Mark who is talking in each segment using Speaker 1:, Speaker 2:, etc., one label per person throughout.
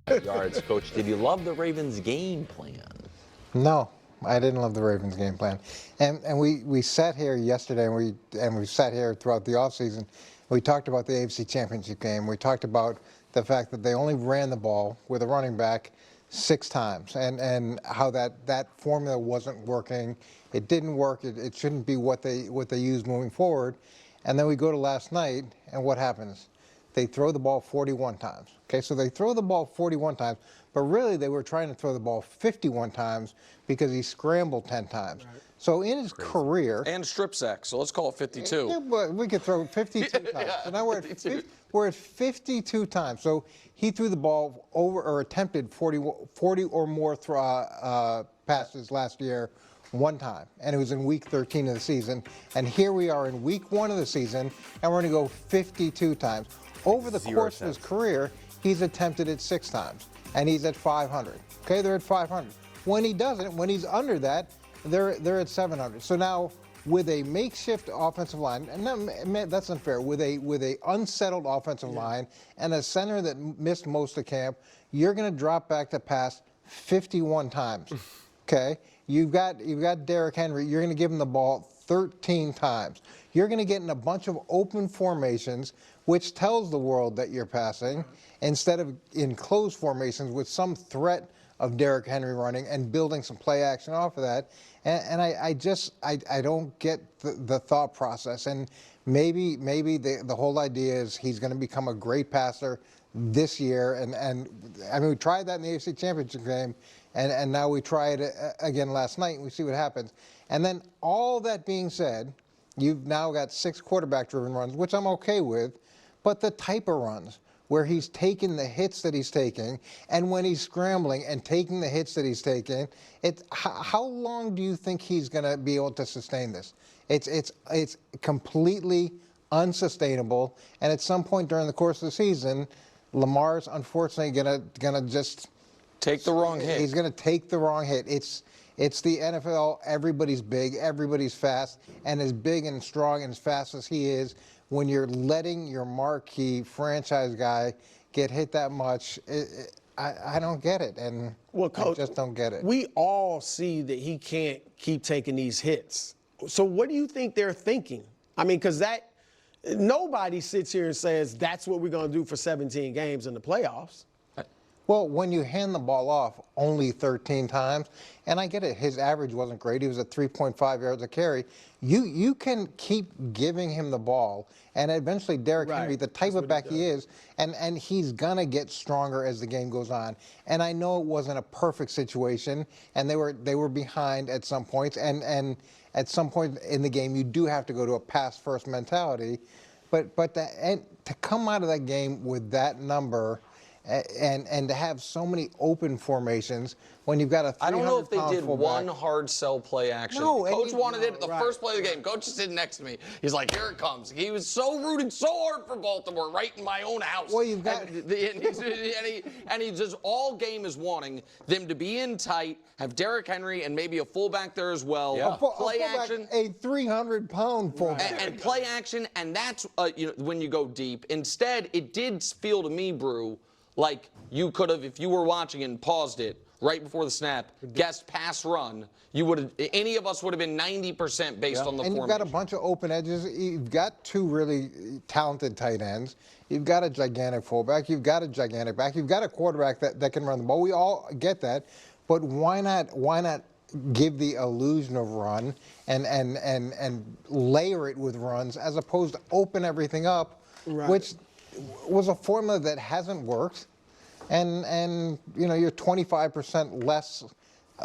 Speaker 1: yards. Coach, did you love the Ravens' game plan?
Speaker 2: No, I didn't love the Ravens' game plan. And we sat here yesterday, and we sat here throughout the offseason. We talked about the AFC Championship game. We talked about the fact that they only ran the ball with a running back 6 times, and how that formula wasn't working. It didn't work. It shouldn't be what they use moving forward. And then we go to last night, and what happens? They throw the ball 41 times. Okay, so they throw the ball 41 times, but really they were trying to throw the ball 51 times because he scrambled 10 times. Right. So in his career,
Speaker 3: and strip sack, so let's call it 52.
Speaker 2: Yeah, but we could throw 52 times.
Speaker 3: Yeah,
Speaker 2: so now we're at 52 times. So he threw the ball over, or attempted 40 or more passes last year, 1 time, and it was in week 13 of the season. And here we are in week 1 of the season, and we're going to go 52 times. Over the course of his career, he's attempted it 6 times, and he's at 500. Okay, they're at 500. When he doesn't, when he's under that, they're at 700. So now, with a makeshift offensive line, and that's unfair, with a unsettled offensive line and a center that missed most of camp, you're going to drop back to pass 51 times. Okay, you've got Derrick Henry. You're going to give him the ball 13 times. You're going to get in a bunch of open formations, which tells the world that you're passing, instead of in closed formations with some threat of Derrick Henry running and building some play action off of that. And I don't get the thought process. And maybe the whole idea is he's going to become a great passer this year. And I mean, we tried that in the AFC Championship game, and now we try it again last night, and we see what happens. And then all that being said, you've now got 6 quarterback-driven runs, which I'm okay with, but the type of runs where he's taking the hits that he's taking, and when he's scrambling and taking the hits that he's taking, how long do you think he's going to be able to sustain this? It's completely unsustainable, and at some point during the course of the season, Lamar's unfortunately gonna just
Speaker 3: take the wrong hit.
Speaker 2: He's going to take the wrong hit. It's the NFL. Everybody's big. Everybody's fast. And as big and strong and as fast as he is, when you're letting your marquee franchise guy get hit that much, I don't get it. And well, Coach, I just don't get it.
Speaker 4: We all see that he can't keep taking these hits. So what do you think they're thinking? I mean, because nobody sits here and says that's what we're going to do for 17 games in the playoffs.
Speaker 2: Well, when you hand the ball off only 13 times, and I get it, his average wasn't great. He was at 3.5 yards a carry. You can keep giving him the ball, and eventually Derrick Henry, the type of back he is, and he's going to get stronger as the game goes on. And I know it wasn't a perfect situation, and they were behind at some points, and at some point in the game, you do have to go to a pass-first mentality. But to come out of that game with that number, and to have so many open formations when you've got a 300-pound
Speaker 3: I don't know if they did
Speaker 2: fullback.
Speaker 3: One hard sell play action.
Speaker 2: No,
Speaker 3: Coach wanted it the first play of the game. Coach is sitting next to me. He's like, here it comes. He was so rooting so hard for Baltimore right in my own house.
Speaker 2: Well, you've got...
Speaker 3: And he just all game is wanting them to be in tight, have Derrick Henry and maybe a fullback there as well.
Speaker 2: Yeah.
Speaker 3: Play action.
Speaker 2: A 300-pound fullback.
Speaker 3: And play action, and that's when you go deep. Instead, it did feel to me, Brew, like you could have, if you were watching and paused it right before the snap, guessed pass run, any of us would have been 90% based on the formation.
Speaker 2: And you've got a bunch of open edges. You've got 2 really talented tight ends. You've got a gigantic fullback. You've got a gigantic back. You've got a quarterback that can run the ball. We all get that. But why not give the illusion of run and layer it with runs as opposed to open everything up, which was a formula that hasn't worked, and you're 25% less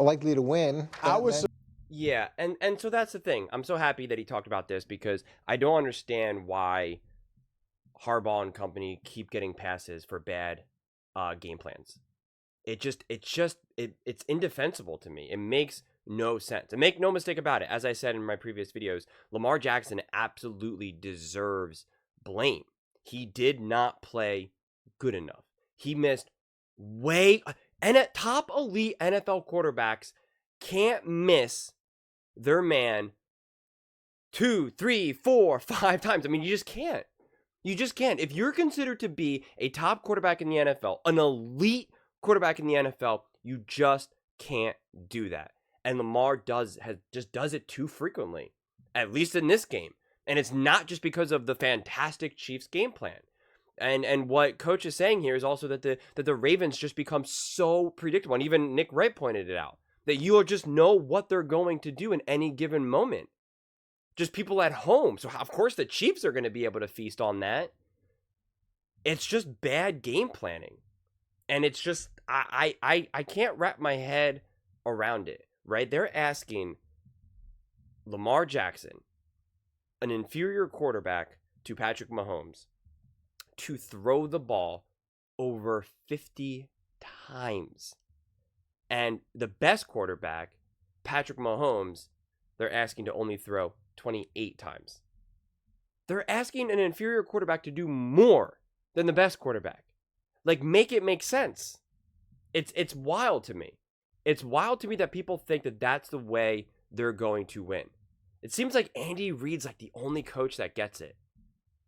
Speaker 2: likely to win.
Speaker 5: Yeah, and so that's the thing. I'm so happy that he talked about this because I don't understand why Harbaugh and company keep getting passes for bad game plans. It's indefensible to me. It makes no sense. And make no mistake about it. As I said in my previous videos, Lamar Jackson absolutely deserves blame. He did not play good enough. He missed and at top elite NFL quarterbacks can't miss their man 2, 3, 4, 5 times. I mean, you just can't. You just can't. If you're considered to be a top quarterback in the NFL, an elite quarterback in the NFL, you just can't do that. And Lamar does it too frequently, at least in this game. And it's not just because of the fantastic Chiefs game plan. And what coach is saying here is also that the Ravens just become so predictable. And even Nick Wright pointed it out, that you'll just know what they're going to do in any given moment. Just people at home. So of course the Chiefs are going to be able to feast on that. It's just bad game planning. And it's just, I can't wrap my head around it, right? They're asking Lamar Jackson, an inferior quarterback to Patrick Mahomes, to throw the ball over 50 times. And the best quarterback, Patrick Mahomes, they're asking to only throw 28 times. They're asking an inferior quarterback to do more than the best quarterback. Like, make it make sense. It's wild to me. It's wild to me that people think that that's the way they're going to win. It seems like Andy Reid's like the only coach that gets it.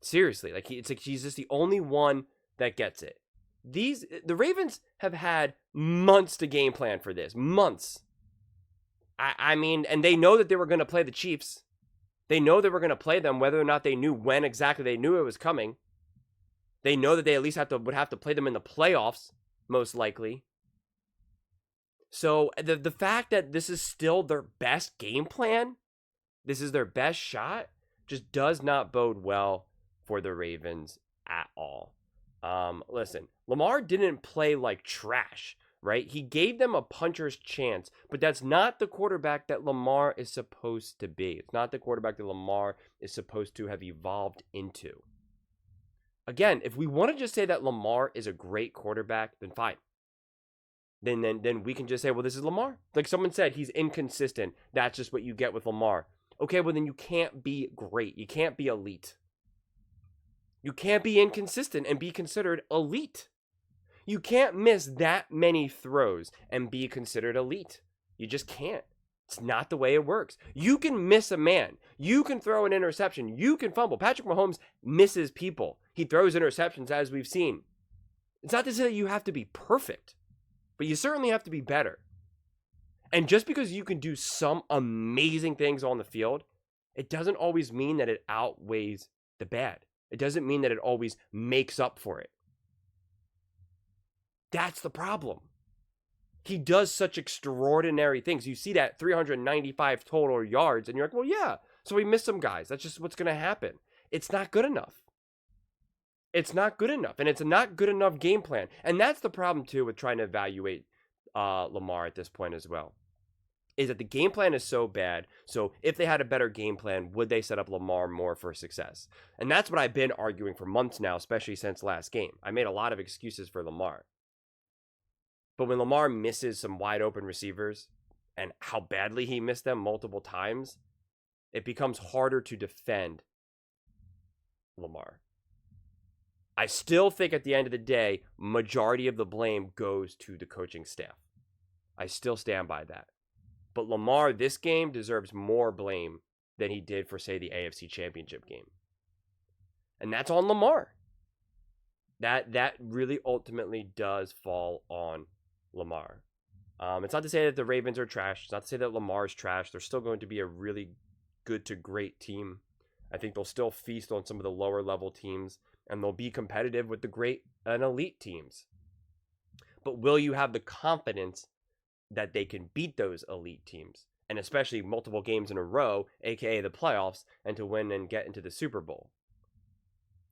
Speaker 5: Seriously, it's like he's just the only one that gets it. The Ravens have had months to game plan for this. Months. I mean, and they know that they were going to play the Chiefs. They know they were going to play them whether or not they knew when exactly they knew it was coming. They know that they at least would have to play them in the playoffs, most likely. So the fact that this is still their best game plan, this is their best shot, just does not bode well for the Ravens at all. Listen, Lamar didn't play like trash, right? He gave them a puncher's chance, but that's not the quarterback that Lamar is supposed to be. It's not the quarterback that Lamar is supposed to have evolved into. Again, if we want to just say that Lamar is a great quarterback, then fine. Then we can just say, well, this is Lamar. Like someone said, he's inconsistent. That's just what you get with Lamar. Okay, well then you can't be great. You can't be elite. You can't be inconsistent and be considered elite. You can't miss that many throws and be considered elite. You just can't. It's not the way it works. You can miss a man. You can throw an interception. You can fumble. Patrick Mahomes misses people. He throws interceptions, as we've seen. It's not to say that you have to be perfect, but you certainly have to be better. And just because you can do some amazing things on the field, it doesn't always mean that it outweighs the bad. It doesn't mean that it always makes up for it. That's the problem. He does such extraordinary things. You see that 395 total yards, and you're like, well, yeah, so we missed some guys. That's just what's going to happen. It's not good enough. It's not good enough, and it's a not good enough game plan. And that's the problem, too, with trying to evaluate Lamar at this point as well, is that the game plan is so bad. So if they had a better game plan, would they set up Lamar more for success? And that's what I've been arguing for months now, especially since last game. I made a lot of excuses for Lamar. But when Lamar misses some wide open receivers and how badly he missed them multiple times, it becomes harder to defend Lamar. I still think at the end of the day, majority of the blame goes to the coaching staff. I still stand by that. But Lamar, this game, deserves more blame than he did for, say, the AFC Championship game. And that's on Lamar. That really ultimately does fall on Lamar. It's not to say that the Ravens are trash. It's not to say that Lamar's trash. They're still going to be a really good to great team. I think they'll still feast on some of the lower level teams, and they'll be competitive with the great and elite teams. But will you have the confidence that they can beat those elite teams, and especially multiple games in a row, aka the playoffs, and to win and get into the Super Bowl?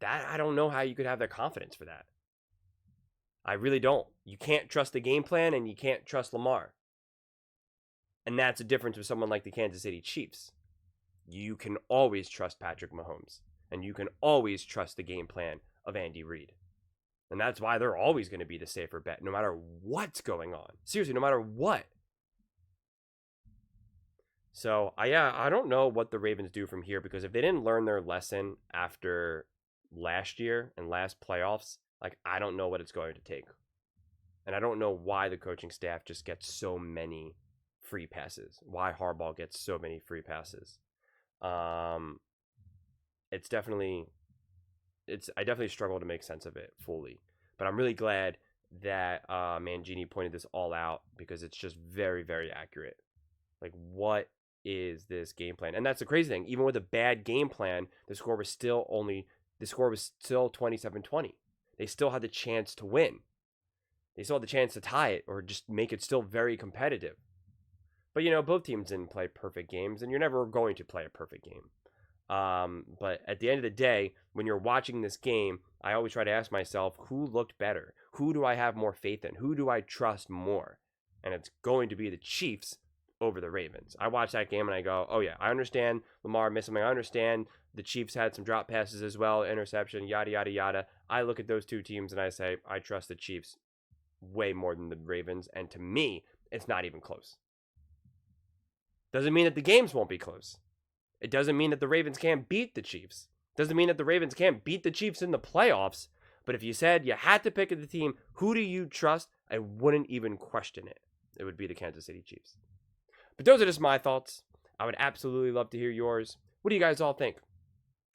Speaker 5: That, I don't know how you could have the confidence for that. I really don't. You can't trust the game plan, and you can't trust Lamar. And that's the difference with someone like the Kansas City Chiefs. You can always trust Patrick Mahomes, and you can always trust the game plan of Andy Reid. And that's why they're always going to be the safer bet, no matter what's going on. Seriously, no matter what. So, I don't know what the Ravens do from here, because if they didn't learn their lesson after last year and last playoffs, I don't know what it's going to take. And I don't know why the coaching staff just gets so many free passes. Why Harbaugh gets so many free passes. I definitely struggle to make sense of it fully. But I'm really glad that Mangini pointed this all out because it's just very, very accurate. Like, what is this game plan? And that's the crazy thing. Even with a bad game plan, the score was still 27-20. They still had the chance to win. They still had the chance to tie it or just make it still very competitive. But, you know, both teams didn't play perfect games, and you're never going to play a perfect game. But at the end of the day, when you're watching this game, I always try to ask myself, who looked better? Who do I have more faith in? Who do I trust more? And it's going to be the Chiefs over the Ravens. I watch that game and I go, oh yeah, I understand Lamar missed something. I understand the Chiefs had some drop passes as well, interception, yada, yada, yada. I look at those two teams and I say, I trust the Chiefs way more than the Ravens. And to me, it's not even close. Doesn't mean that the games won't be close. It doesn't mean that the Ravens can't beat the Chiefs. Doesn't mean that the Ravens can't beat the Chiefs in the playoffs. But if you said you had to pick the team, who do you trust? I wouldn't even question it. It would be the Kansas City Chiefs. But those are just my thoughts. I would absolutely love to hear yours. What do you guys all think?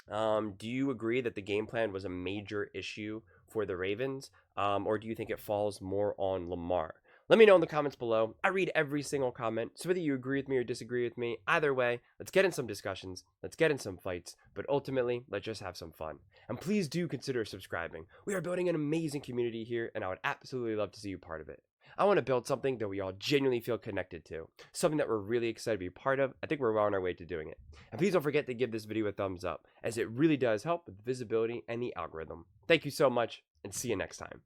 Speaker 5: Do you agree that the game plan was a major issue for the Ravens? Or do you think it falls more on Lamar? Let me know in the comments below. I read every single comment, so whether you agree with me or disagree with me, either way, let's get in some discussions, let's get in some fights, but ultimately, let's just have some fun. And please do consider subscribing. We are building an amazing community here, and I would absolutely love to see you part of it. I want to build something that we all genuinely feel connected to, something that we're really excited to be part of. I think we're well on our way to doing it. And please don't forget to give this video a thumbs up, as it really does help with visibility and the algorithm. Thank you so much, and see you next time.